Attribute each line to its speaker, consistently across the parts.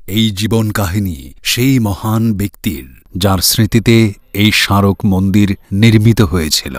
Speaker 1: এই জীবন কাহিনী সেই মহান ব্যক্তির, যার স্মৃতিতে এই স্মারক মন্দির নির্মিত হয়েছিল।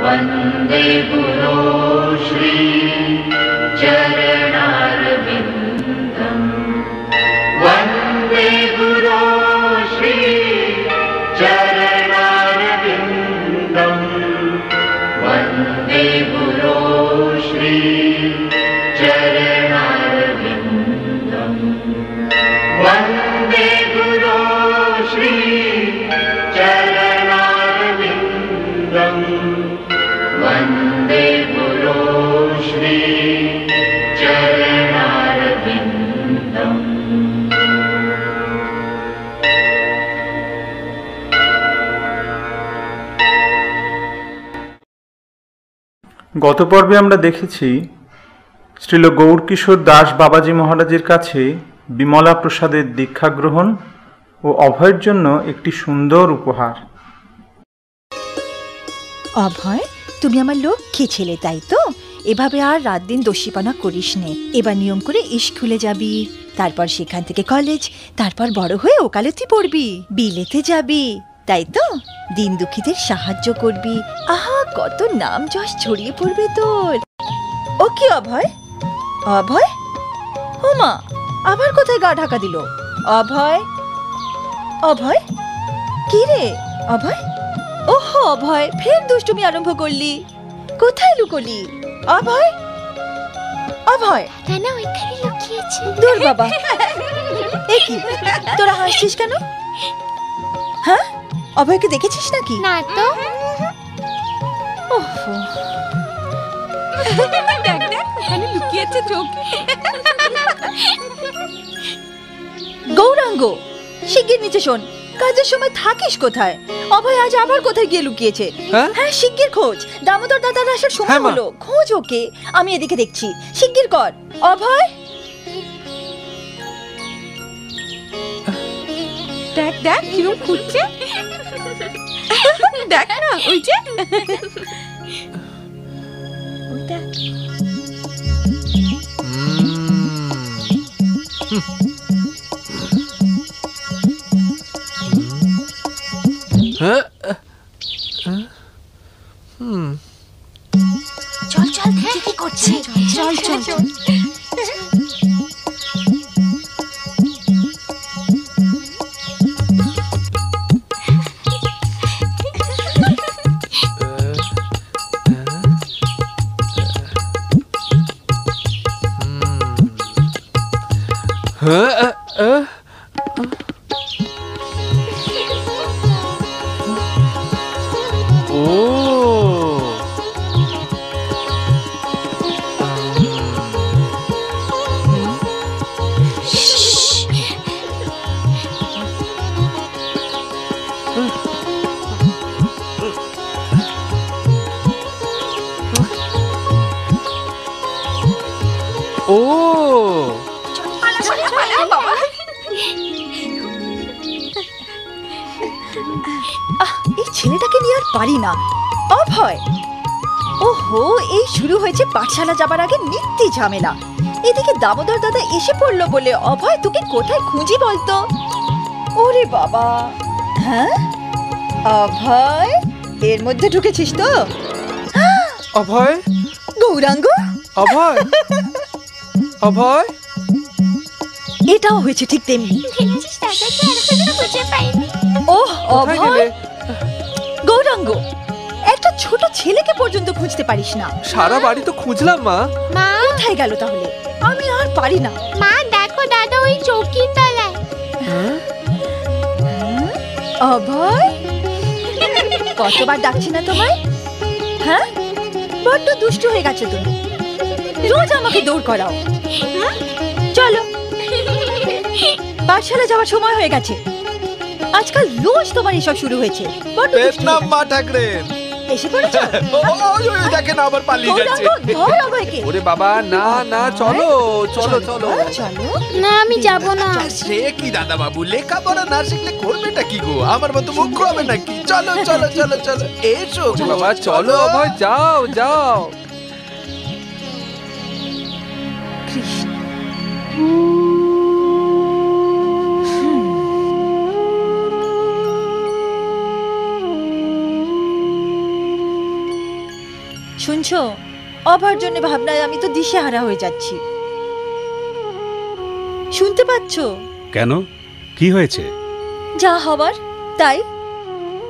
Speaker 2: वंदे गुरो श्री चरणारविंदम, वंदे गुरो श्री चरणारविंदम, वंदे गुरो श्री चरणारविंदम, वंदे गुरो श्री चरणारविंदम, वंदे गुरो श्री चरणारविंदम।
Speaker 3: গত পর্বে আমরা দেখেছি শ্রীল গৌরকিশোর দাস বাবাজি মহারাজের কাছে বিমলা প্রসাদের দীক্ষা গ্রহণ ও অভয়ের জন্য একটি সুন্দর উপহার।
Speaker 4: অভয়, তুমি আমার লক্ষ্মী ছেলে, তাই তো? এভাবে আর রাত দিন দোষীপনা করিস নে। এবার নিয়ম করে স্কুলে যাবি, তারপর সেখান থেকে কলেজ, তারপর বড় হয়ে ওকালতি পড়বি, বিলেতে যাবি, তাই তো? দিন দুঃখীদের সাহায্য করবি। আহা, কত নাম যশ ছড়িয়ে পড়বে তোর। ও কি অভয়? অভয়, ও মা, আবার কোথায় গা ঢাকা দিল? অভয়, অভয়, কি রে অভয়? ওহো অভয়, ফের দুষ্টুমি আরম্ভ করলি। কোথায় লুকোলি অভয়? অভয়
Speaker 5: না, ওইখানে লুকিয়েছে।
Speaker 4: দূর বাবা, এ কি তোরা হাসছিস কেন? হ্যাঁ, অভয়কে দেখেছিস নাকি?
Speaker 5: না তো।
Speaker 4: ওহো,
Speaker 5: দেখ দেখ, ওখানে লুকিয়েছে চোখ।
Speaker 4: গৌরাঙ্গ, শিগগির নিচে শোন। কাজের সময় থাকিস কোথায়? অভয় আজ আবার কোথায় গিয়ে লুকিয়েছে? হ্যাঁ, শিগগির খোঁজ। দামোদর দাদার আসার সময় হলো, খোঁজ ওকে। আমি এদিকে দেখছি, শিগগির কর। অভয়,
Speaker 5: দেখ দেখ কিরকম খুঁজছে। দেখ না, ওই যে ওইটা।
Speaker 4: চল চল, কি করছে? চল চল চল। এই ছেলেটাকে নিয়ে আর পারি না। অভয়, ওহো, এই শুরু হয়েছে পাঠশালা যাবার আগে নিত্যি ঝামেলা। এদিকে দামোদর দাদা এসে পড়লো বলে অভয় তোকে কোথায় খুঁজি বলতো? ওরে বাবা, হ্যাঁ অভয়, এর মধ্যে ঢুকেছিস তো?
Speaker 3: অভয়,
Speaker 4: গৌরাঙ্গ,
Speaker 3: অভয়, অভয়,
Speaker 4: এটাও হয়েছে ঠিক তেমনি। ওহ অভয়, গৌরাঙ্গ, একটা ছেলেকে পর্যন্ত খুঁজতে পারিস না।
Speaker 6: সারা বাড়ি তো খুঁজলাম মা।
Speaker 5: মা
Speaker 4: কোথায় গেল তাহলে? আমি আর পারি না।
Speaker 5: মা দেখো দাদা ওই চৌকির তলায়।
Speaker 4: অভয়, কতবার ডাকছি না তোমায়? হ্যাঁ, বড্ড দুষ্টু হয়ে গেছে তুমি। রোজ আমাকে দৌড় করাও। চলো, পাঠশালা যাওয়ার সময় হয়ে গেছে। আজকাল রোজ তোমার এসব শুরু হয়েছে। বড্ড দুষ্টু হয়ে গেছে।
Speaker 6: মা ঠাকরেন
Speaker 4: এসে পড়েছো?
Speaker 6: দেখেন আবার পালিয়ে যাচ্ছে।
Speaker 4: ধর অভয়কে।
Speaker 6: ওরে বাবা, না না, চলো চলো চলো।
Speaker 4: চলো।
Speaker 5: না আমি যাব না।
Speaker 6: সে কি দাদা বাবু, লেখাপড়া না শিখলে করবেটা কি গো? আমার মতো মুখ্য হবে নাকি? চলো চলো চলো চলো, এসো বাবা, চলো ভাই, যাও যাও।
Speaker 4: কৃষ্ণ, শুনছো? অভয়ের জন্য ভাবনায় আমি তো দিশেহারা হয়ে যাচ্ছি। শুনতে পাচ্ছ?
Speaker 1: কেন, কি হয়েছে?
Speaker 4: যা হবার তাই।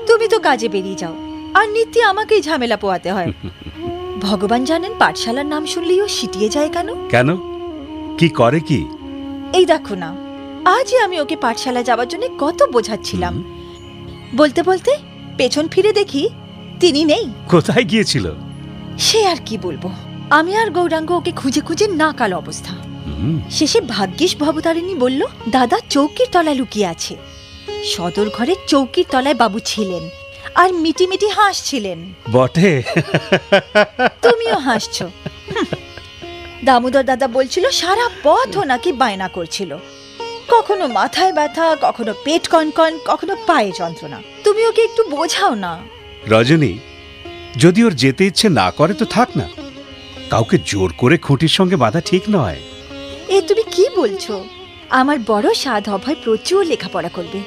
Speaker 4: তুমি তো কাজে বেরিয়ে যাও, আর নিত্যি আমাকেই ঝামেলা পোয়াতে হয়। ভগবান জানেন পাঠশালার নাম শুনলেও সিটিয়ে যায় কেন।
Speaker 1: কেন, কি করে কি?
Speaker 4: এই দেখো না, আজই আমি ওকে পাঠশালা যাওয়ার জন্য কত বোঝাচ্ছিলাম। বলতে বলতে পেছন ফিরে দেখি তিনি নেই।
Speaker 1: কোথায় গিয়েছিল?
Speaker 4: সে আর কি বলবো, আমি আর গৌরাঙ্গ ওকে খুঁজে খুঁজে নাকাল অবস্থা। শেষে ভাগ্যিস ভবতারিণী বলল দাদা চৌকির তলায় লুকিয়ে আছে। সদর ঘরের চৌকির তলায় বাবু ছিলেন আর মিটি মিটি হাসছিলেন।
Speaker 1: বটে।
Speaker 4: তুমিও হাসছো। দামোদর দাদা বলছিল সারা পথও নাকি বায়না করছিল। কখনো মাথায় ব্যথা, কখনো পেট কনকন, কখনো পায়ে যন্ত্রণা। তুমি ওকে একটু বোঝাও না।
Speaker 1: রজনী, যদি ওর যেতে ইচ্ছে না করে তো থাক না। কাউকে জোর করে খুঁটির সঙ্গে বাঁধা ঠিক নয়।
Speaker 4: এ তুমি কি বলছো? আমার বড় সাধ অভয় প্রচুর লেখাপড়া করবে,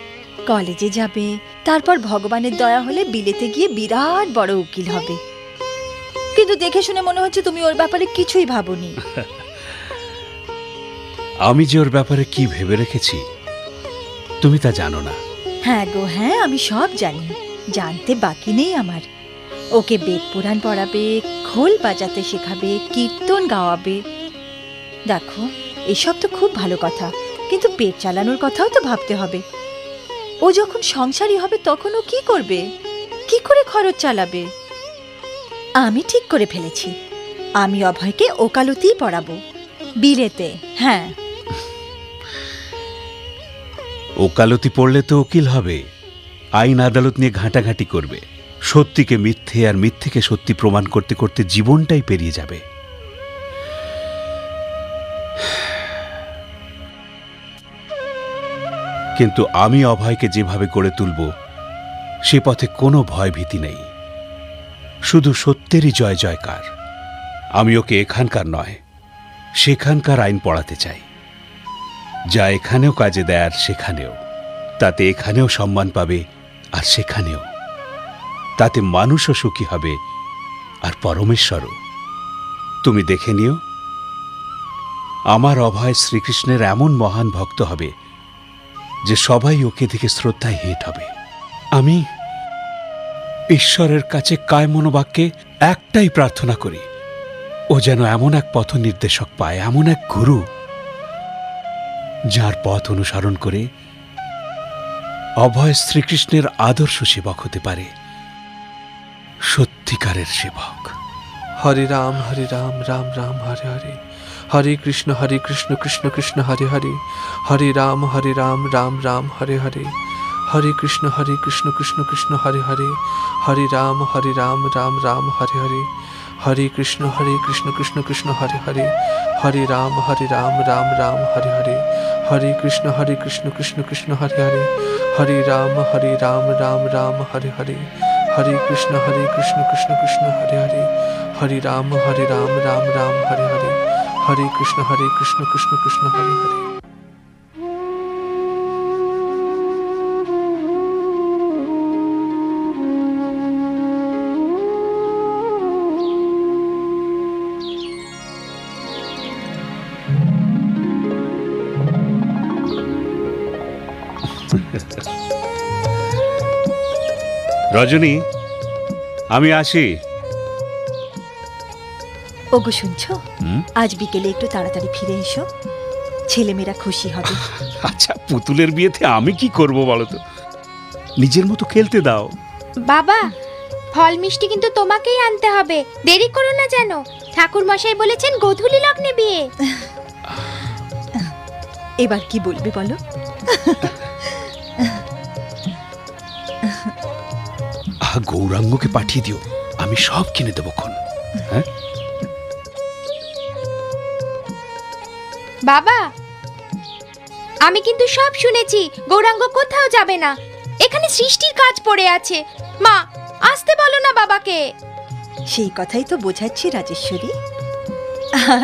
Speaker 4: কলেজে যাবে, তারপর ভগবানের দয়া হলে বিলেতে গিয়ে বিরাট বড় উকিল হবে। কিন্তু দেখে শুনে মনে হচ্ছে তুমি ওর ব্যাপারে কিছুই ভাবোনি।
Speaker 1: আমি যে ওর ব্যাপারে কি ভেবে রেখেছি তুমি তা জানো না।
Speaker 4: হ্যাঁ গো হ্যাঁ, আমি সব জানি, জানতে বাকি নেই আমার। ওকে বেদ পুরাণ পড়াবে, খোল বাজাতে শেখাবে, কীর্তন গাওয়াবে। দেখো, এসব তো খুব ভালো কথা, কিন্তু পেট চালানোর কথাও তো ভাবতে হবে। ও যখন সংসারী হবে তখন ও কি করবে? কি করে খরচ চালাবে? আমি ঠিক করে ফেলেছি, আমি অভয়কে ওকালতি পড়াবো বিলেতে। হ্যাঁ,
Speaker 1: ওকালতি পড়লে তো উকিল হবে, আইন আদালত নিয়ে ঘাঁটাঘাঁটি করবে, সত্যিকে মিথ্যে আর মিথ্যেকে সত্যি প্রমাণ করতে করতে জীবনটাই পেরিয়ে যাবে। কিন্তু আমি অভয়কে যেভাবে গড়ে তুলব সে পথে কোনো ভয় ভীতি নেই, শুধু সত্যেরই জয় জয়কার। আমি ওকে এখানকার নয় সেখানকার আইন পড়াতে চাই, যা এখানেও কাজে দেয় আর সেখানেও। তাতে এখানেও সম্মান পাবে আর সেখানেও। তাতে মানুষও সুখী হবে আর পরমেশ্বরও। তুমি দেখে নিও, আমার অভয় শ্রীকৃষ্ণের এমন মহান ভক্ত হবে যে সবাই ওকে দেখে শ্রদ্ধায় হেঁট হবে। আমি ঈশ্বরের কাছে কায় মনোবাক্যে একটাই প্রার্থনা করি, ও যেন এমন এক পথ নির্দেশক পায়, এমন এক গুরু যার পথ অনুসরণ করে অভয় শ্রীকৃষ্ণের আদর্শ সেবক হতে পারে, সত্যিকারের সেবক।
Speaker 6: হরে রাম রাম রাম হরে হরে, হরে কৃষ্ণ কৃষ্ণ কৃষ্ণ হরে হরে, হরে রাম রাম রাম হরে হরে, হরে কৃষ্ণ কৃষ্ণ কৃষ্ণ হরে হরে, হরে রাম রাম রাম হরে হরে, হরে কৃষ্ণ কৃষ্ণ কৃষ্ণ হরে হরে, হরে রাম রাম রাম হরে হরে, হরে কৃষ্ণ কৃষ্ণ কৃষ্ণ হরে হরে, হরে রাম রাম রাম হরে হরে, হরে কৃষ্ণ কৃষ্ণ কৃষ্ণ হরে হরে, হরে রাম রাম রাম হরে হরে, হরে কৃষ্ণ কৃষ্ণ কৃষ্ণ হরে হরে।
Speaker 1: রজনী, আমি আসি।
Speaker 4: ওগো শুনছো, আজ বিকেলে একটু তাড়াতাড়ি ফিরে এসো, ছেলেমেয়েরা খুশি হবে।
Speaker 1: আচ্ছা, পুতুলের বিয়েতে আমি কি করব বলো তো? নিজের মতো খেলতে দাও।
Speaker 5: বাবা, ফল মিষ্টি কিন্তু তোমাকেই আনতে হবে, দেরি করো না যেন। ঠাকুর মশাই বলেছেন গোধূলি লগ্নে বিয়ে।
Speaker 4: এবার কি বলবে বলো?
Speaker 1: গৌরাঙ্গকে পাঠিয়ে দিও, আমি সব কিনে দেবো খন। হ্যাঁ
Speaker 5: বাবা, আমি কিন্তু সব শুনেছি, গৌরাঙ্গ কোথাও যাবে না, এখানে সৃষ্টির কাজ পড়ে আছে। মা, আসতে বলো না বাবাকে।
Speaker 4: সেই কথাই তো বোঝাচ্ছি রাজেশ্বরী,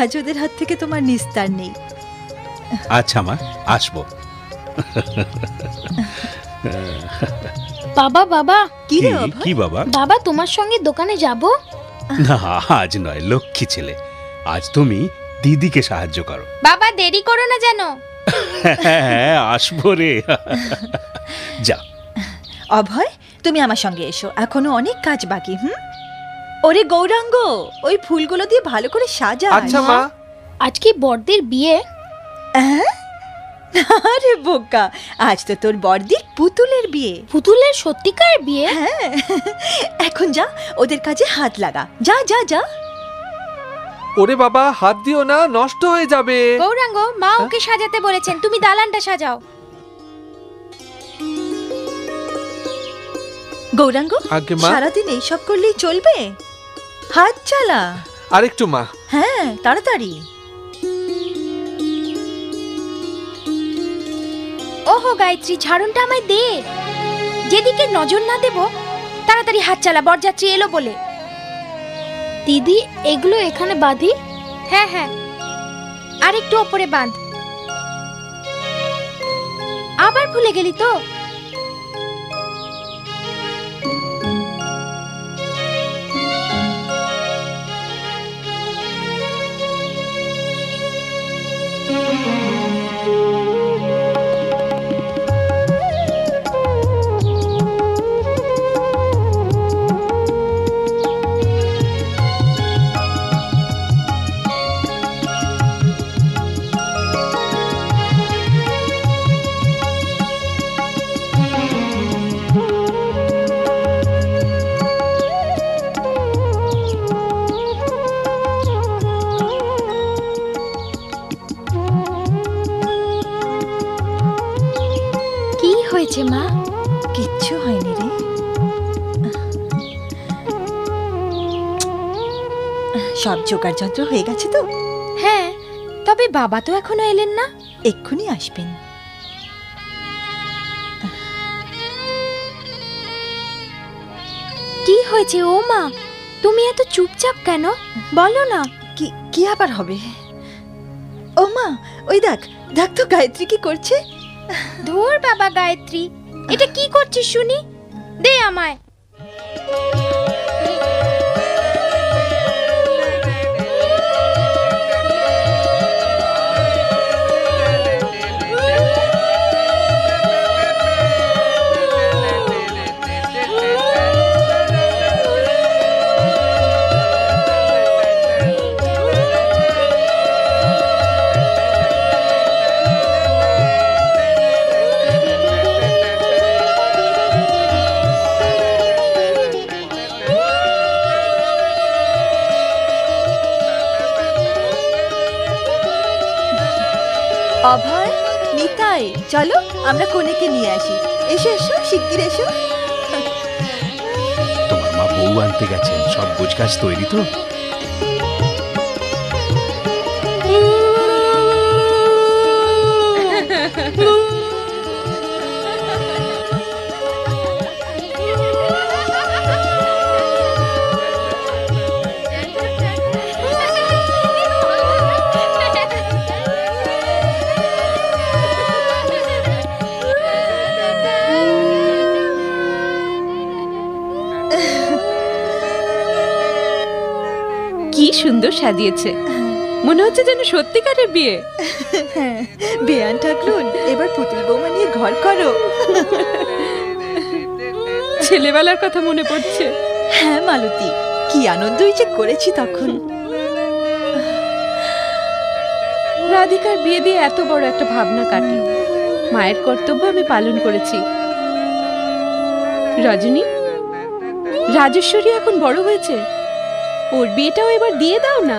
Speaker 4: আজ ওদের হাত থেকে তোমার নিস্তার নেই।
Speaker 1: আচ্ছা মা, আসবো।
Speaker 5: বাবা বাবা,
Speaker 4: কি রে অভয়?
Speaker 1: কি বাবা?
Speaker 5: বাবা তোমার সঙ্গে দোকানে যাব?
Speaker 1: না, আজ নয়, লক্ষ্মী ছেলে, আজ তুমি দিদিকে সাহায্য করো।
Speaker 5: বাবা, দেরি করো না যেন।
Speaker 1: হ্যাঁ, আসবো রে। যা।
Speaker 4: অভয়, তুমি আমার সঙ্গে এসো, এখনো অনেক কাজ বাকি। ওরে গৌরাঙ্গ, ওই ফুলগুলো দিয়ে ভালো করে সাজা।
Speaker 6: আচ্ছা মা।
Speaker 5: আজ কি বড়দের বিয়ে?
Speaker 4: আরে বোকা, আজ তো তোর বড়দির পুতুলের বিয়ে।
Speaker 5: পুতুলের সত্যিকার বিয়ে?
Speaker 4: হ্যাঁ, এখন যা, ওদের কাজে হাত লাগা, যা যা যা।
Speaker 6: ওরে বাবা, হাত দিও না, নষ্ট হয়ে যাবে।
Speaker 5: গৌরাঙ্গ, মা ওকে সাজাতে বলেছেন, তুমি দালানটা সাজাও।
Speaker 4: গৌরাঙ্গ,
Speaker 6: আগে মা।
Speaker 4: সারাদিন এইসব করলেই চলবে? হাত চালা।
Speaker 6: আরেকটু মা।
Speaker 4: হ্যাঁ, তাড়াতাড়ি।
Speaker 5: ওহো গায়ত্রী, ঝাড়ুনটা আমায় দে। যেদিকে নজর না দেব, তাড়াতাড়ি হাত চালা, বরযাত্রী এলো বলে। দিদি, এগুলো এখানে বাঁধি? হ্যাঁ হ্যাঁ, আর একটু ওপরে বাঁধ। আবার ভুলে গেলি তো? মা,
Speaker 4: কিচ্ছু হয়নি রে। সব জোগাড় যন্ত্র হয়ে গেছে তো?
Speaker 5: হ্যাঁ, তবে বাবা তো এখনো এলেন না।
Speaker 4: এক্ষুনি আসবেন।
Speaker 5: কি হয়েছে ও মা, তুমি এত চুপচাপ কেন? বলো না।
Speaker 4: কি আবার হবে? ও মা, ওই দেখ দেখ তো গায়ত্রী কি করছে।
Speaker 5: ধুর বাবা গায়ত্রী, এটা কি করছিস শুনি? দে আমায়।
Speaker 4: অভয়, নিতাই, চলো আমরা কনেকে নিয়ে আসি। এসো এসো, শিগগির এসো।
Speaker 1: তোমার মা বউ আনতে গেছেন, সব গোছগাছ তৈরি তো?
Speaker 7: কি সুন্দর সাজিয়েছে, মনে হচ্ছে যেন সত্যিকারের বিয়ে।
Speaker 4: বেয়ান ঠাকুরুন, এবার পুতুল বৌমা নিয়ে ঘর করো।
Speaker 7: ছেলেবেলার কথা মনে পড়ছে।
Speaker 4: হ্যাঁ মালতী, কি আনন্দই যে করেছি তখন।
Speaker 7: রাধিকার বিয়ে দিয়ে এত বড় একটা ভাবনা কাটলো। মায়ের কর্তব্য আমি পালন করেছি। রজনী, রাজেশ্বরী এখন বড় হয়েছে, ওর বিয়েটাও এবার দিয়ে দাও না।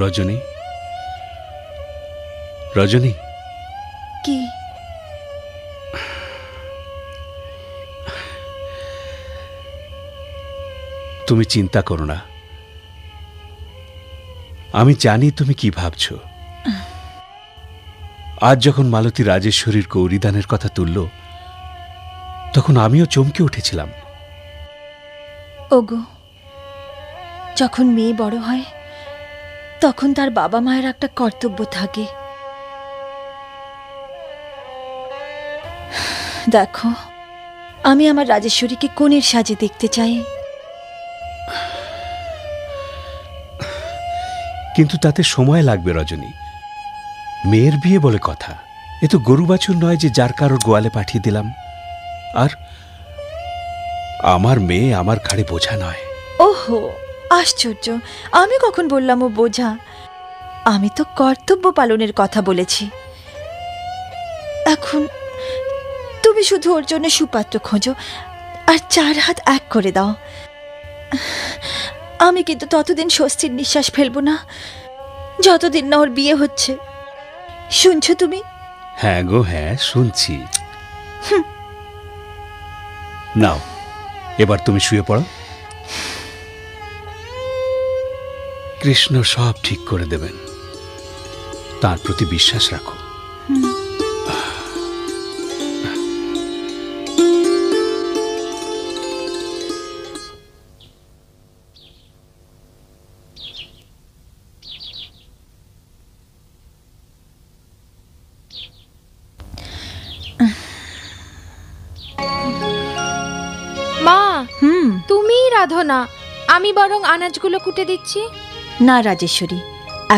Speaker 1: রজনী, রজনী,
Speaker 4: কি?
Speaker 1: তুমি চিন্তা করো না। আমি জানি তুমি কি ভাবছো। আজ যখন মালতী রাজেশ্বরীর গৌরীদানের কথা তুলল, তখন আমিও চমকে উঠেছিলাম।
Speaker 4: ওগো, যখন মেয়ে বড় হয় তখন তার বাবা মায়ের একটা কর্তব্য থাকে। দেখো, আমি আমার রাজেশ্বরীকে কনের সাজে দেখতে চাই।
Speaker 1: কিন্তু তাতে সময় লাগবে রজনী। মেয়ের বিয়ে বলে কথা, এ তো গরু বাছুর নয় যে যার কারোর গোয়ালে পাঠিয়ে দিলাম। আর আমার মেয়ে আমার ঘাড়ে বোঝা নয়।
Speaker 4: ওহো, আশ্চর্য! আমি কখন বললাম ও বোঝা? আমি তো কর্তব্য পালনের কথা বলেছি। এখন তুমি শুধু ওর জন্য সুপাত্র খোঁজো আর 4 হাত এক করে দাও। আমি কিন্তু ততদিন স্বস্তির নিঃশ্বাস ফেলবো না যতদিন না ওর বিয়ে হচ্ছে। শুনছো তুমি?
Speaker 1: হ্যাঁ গো, হ্যাঁ শুনছি। নাও, এবার তুমি শুয়ে পড়ো। কৃষ্ণ সব ঠিক করে দেবেন, তার প্রতি বিশ্বাস রাখো।
Speaker 5: মা, তুমিই রাঁধো না, আমি বরং আনাজগুলো কুটে দিচ্ছি।
Speaker 4: না রাজেশ্বরী,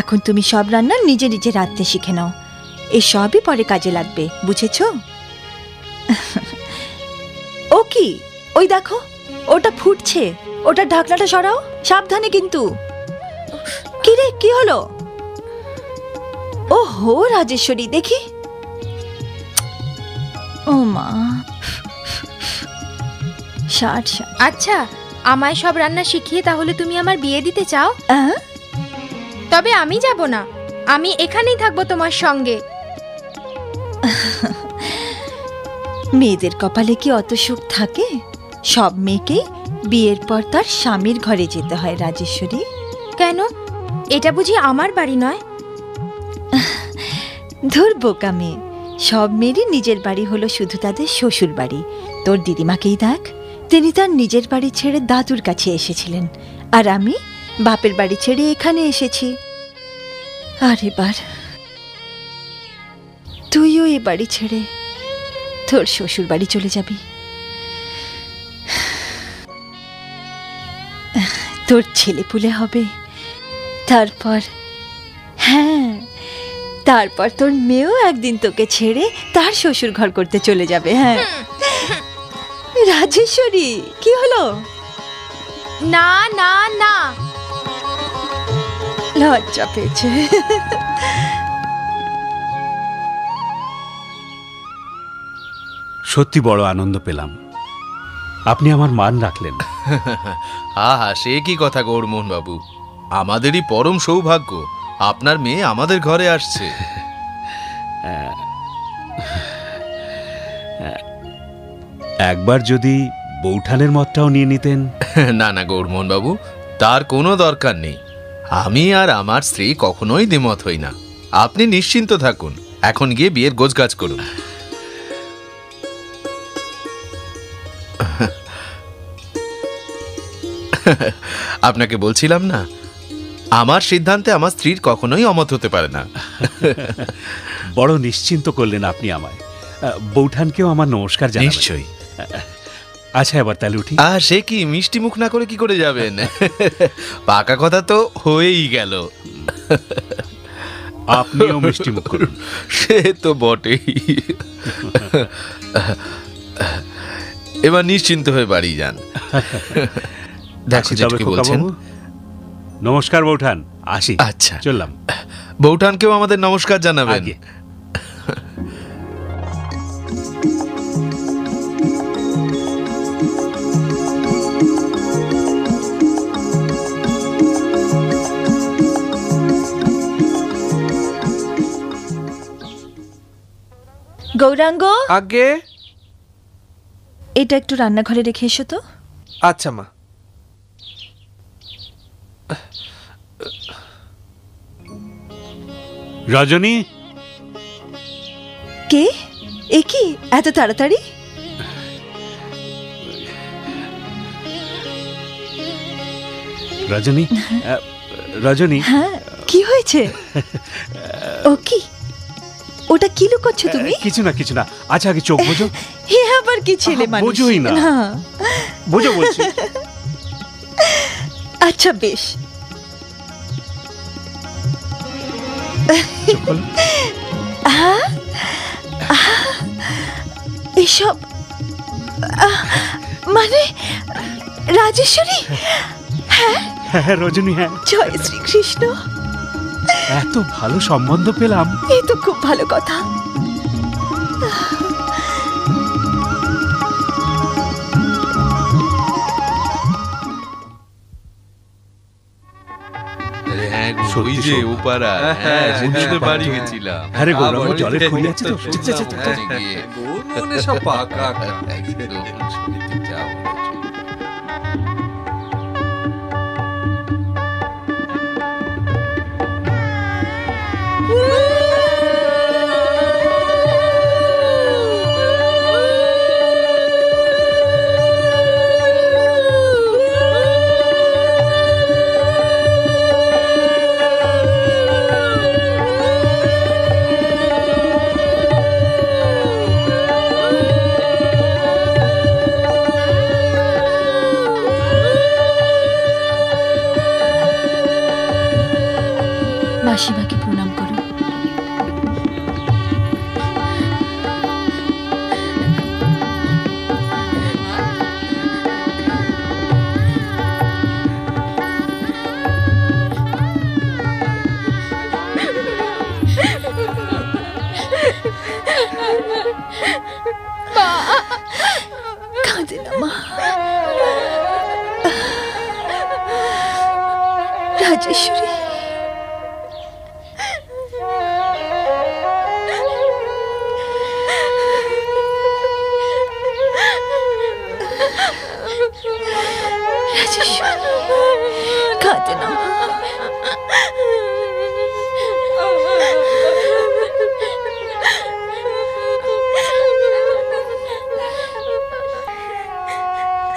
Speaker 4: এখন তুমি সব রান্না নিজে নিজে রাঁধতে শিখে নাও। এই সবই পরে কাজে লাগবে, বুঝেছো? ও কি, ওই দেখো, ওটা ফুটছে। ওটা ঢাকনাটা সরাও, সাবধানে কিন্তু। কি রে, কি হলো? ও হো রাজেশ্বরী, দেখি। ও মা, ষাট।
Speaker 5: আচ্ছা, আমায় সব রান্না শিখিয়ে তাহলে তুমি আমার বিয়ে দিতে চাও? তবে আমি যাব না, আমি এখানেই থাকবো তোমার সঙ্গে।
Speaker 4: মেয়েদের কপালে কি অত সুখ থাকে? সব মেয়েকেই বিয়ের পর তার স্বামীর ঘরে যেতে হয় রাজেশ্বরী।
Speaker 5: কেন, এটা বুঝি আমার বাড়ি নয়?
Speaker 4: ধুর বোকা মেয়ে, সব মেয়েরই নিজের বাড়ি হলো শুধু তাদের শ্বশুর বাড়ি। তোর দিদিমাকেই দেখ, তিনি তার নিজের বাড়ি ছেড়ে দাদুর কাছে এসেছিলেন, আর আমি বাপের বাড়ি ছেড়ে এখানে এসেছি। আর এবার তুইও এ বাড়ি ছেড়ে তোর শ্বশুর বাড়ি চলে যাবি। তোর ছেলে পুলে হবে, তারপর হ্যাঁ, তারপর তোর মেয়েও একদিন তোকে ছেড়ে তার শ্বশুর ঘর করতে চলে যাবে। হ্যাঁ রাজেশ্বরী, কি হলো?
Speaker 5: না না না,
Speaker 4: লজ্জা পেয়েছে।
Speaker 1: সত্যি বড় আনন্দ পেলাম, আপনি আমার মান রাখলেন।
Speaker 8: আহা, সে কি কথা গৌরমোহন বাবু, আমাদেরই পরম সৌভাগ্য আপনার মেয়ে আমাদের ঘরে আসছে।
Speaker 1: একবার যদি বৌঠানের মতটাও নিয়ে নিতেন।
Speaker 8: না না গৌরমোহন বাবু, তার কোনো দরকার নেই। আমি আর আমার স্ত্রী কখনোই দ্বিমত হই না। আপনি নিশ্চিন্ত থাকুন, এখন গিয়ে বিয়ের গোছগাছ করুন। আপনাকে বলছিলাম না, আমার সিদ্ধান্তে আমার স্ত্রীর কখনোই অমত হতে পারে না।
Speaker 1: বড় নিশ্চিন্ত করলেন আপনি আমায়। বৌঠানকেও আমার নমস্কার জানাবেন।
Speaker 8: নিশ্চয়ই।
Speaker 1: আচ্ছা এবার তাহলে উঠি।
Speaker 8: আর সে কি, মিষ্টি মুখ না করে কি করে যাবেন? পাকা কথা তো হয়েই গেল।
Speaker 1: আপনিও মিষ্টি মুখ করুন।
Speaker 8: সে তো বটেই। এবার নিশ্চিন্ত হয়ে বাড়ি যান। দেখো যেটা কি বলছেন।
Speaker 1: নমস্কার বৌঠান, আসি।
Speaker 8: আচ্ছা
Speaker 1: চললাম।
Speaker 8: বৌঠানকেও আমাদের নমস্কার জানাবেন।
Speaker 1: আগে।
Speaker 4: গৌরাঙ্গ,
Speaker 6: আগে।
Speaker 4: এটা একটু রান্নাঘরে রেখে এসো তো।
Speaker 6: আচ্ছা মা।
Speaker 1: রজনী,
Speaker 4: কে? এ কি এত তাড়াতাড়ি?
Speaker 1: রজনী, রজনী।
Speaker 4: হ্যাঁ, কি হয়েছে? ও কি, ওটা কি লুকোচ্ছ তুমি?
Speaker 1: কিছু না কিছু না। আচ্ছা আগে চোখ বোঝো।
Speaker 4: হে আবার কি ছেলে মানুষ?
Speaker 1: বোঝোই না। বোঝো বলছি।
Speaker 4: আচ্ছা বেশ।
Speaker 1: চোখ খোলো।
Speaker 4: এসব মানে রাজেশ্বরী?
Speaker 1: হ্যাঁ হ্যাঁ রজনী, হ্যাঁ।
Speaker 4: জয় শ্রীকৃষ্ণ।
Speaker 1: এত ভালো সম্বন্ধ পেলাম।
Speaker 4: এই তো খুব ভালো কথা।
Speaker 8: ওই যে ওপারা, হ্যাঁ সেদিনে বাড়ি গেছিলাম।
Speaker 1: আরে গৌরাঙ্গ, জলের খুঁড়ি আছে তো?
Speaker 6: সব পাকা।
Speaker 8: একদম শুনতে যাও।
Speaker 4: মাসিমাকে প্রণাম করো। কাঁদে না মা। রাজেশ্বরী, কাঁদে না।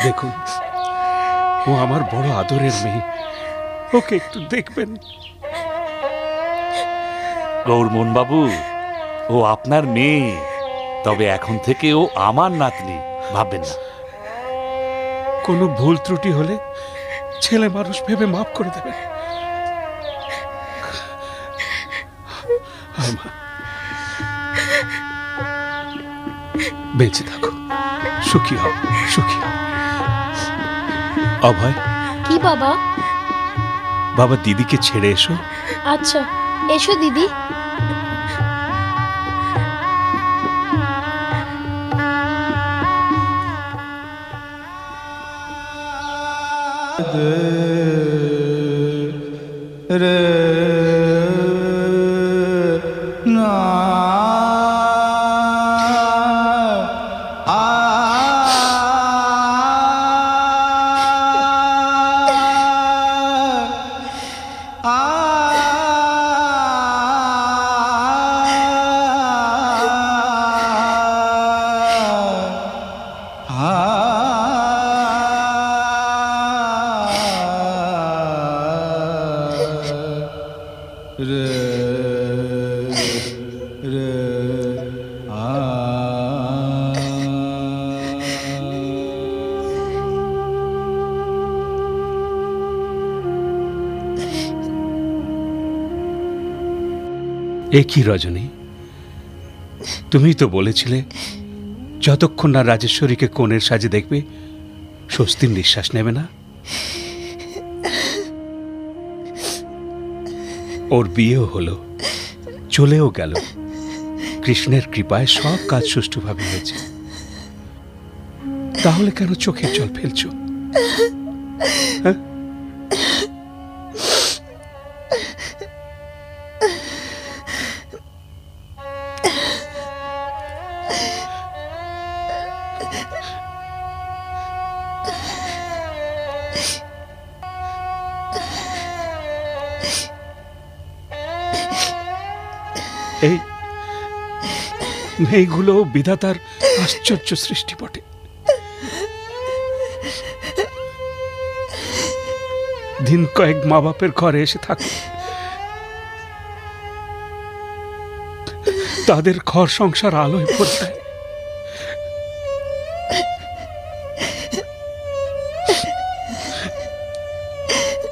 Speaker 1: দেখুন, ও আমার বড় আদরের মেয়ে, ওকে একটু দেখবেন।
Speaker 9: গৌরমোহন বাবু, ও আপনার মেয়ে, তবে এখন থেকে ও আমার নাতনি, ভাববেন না।
Speaker 1: কোনো ভুল ত্রুটি হলে ছেলে মানুষ ভেবে মাফ করে দেবেন। বেঁচে থাকো, সুখী হও, সুখী হও। অভয়,
Speaker 5: কি বাবা?
Speaker 1: বাবা দিদিকে ছেড়ে এসো।
Speaker 5: আচ্ছা, এসো দিদি।
Speaker 1: এ কি রজনী, তুমি তো বলেছিলে যতক্ষণ না রাজেশ্বরীকে কনের সাজে দেখবে স্বস্তির নিঃশ্বাস নেবে না। ওর বিয়েও হলো, চলেও গেল। কৃষ্ণের কৃপায় সব কাজ সুষ্ঠুভাবে হয়েছে। তাহলে কেন চোখের জল ফেলছো? হ্যাঁ? এই মেয়েগুলো বিধাতার আশ্চর্য সৃষ্টি বটে। দিন কয়েক মা বাপের ঘরে এসে থাকে, তাদের ঘর সংসার আলোয় ভরে দেয়।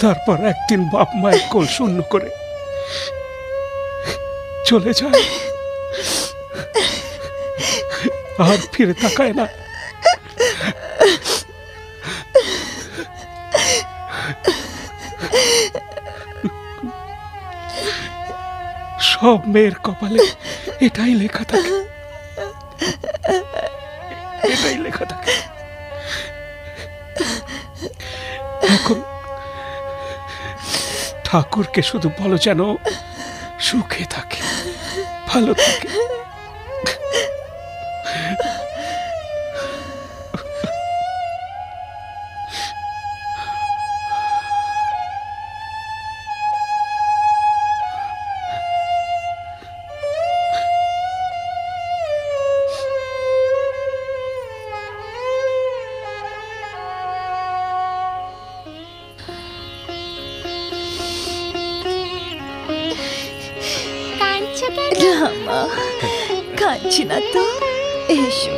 Speaker 1: তারপর একদিন বাপ মায়ের কোল শূন্য করে চলে যায়, আর ফিরে তাকায় না। সব মেয়ের কপালে এটাই লেখা থাকে, এটাই লেখা থাকে। এখন ঠাকুরকে শুধু বলো যেন সুখে থাকে, ভালো থাকে।
Speaker 4: কাঁদছি না তো, এসো।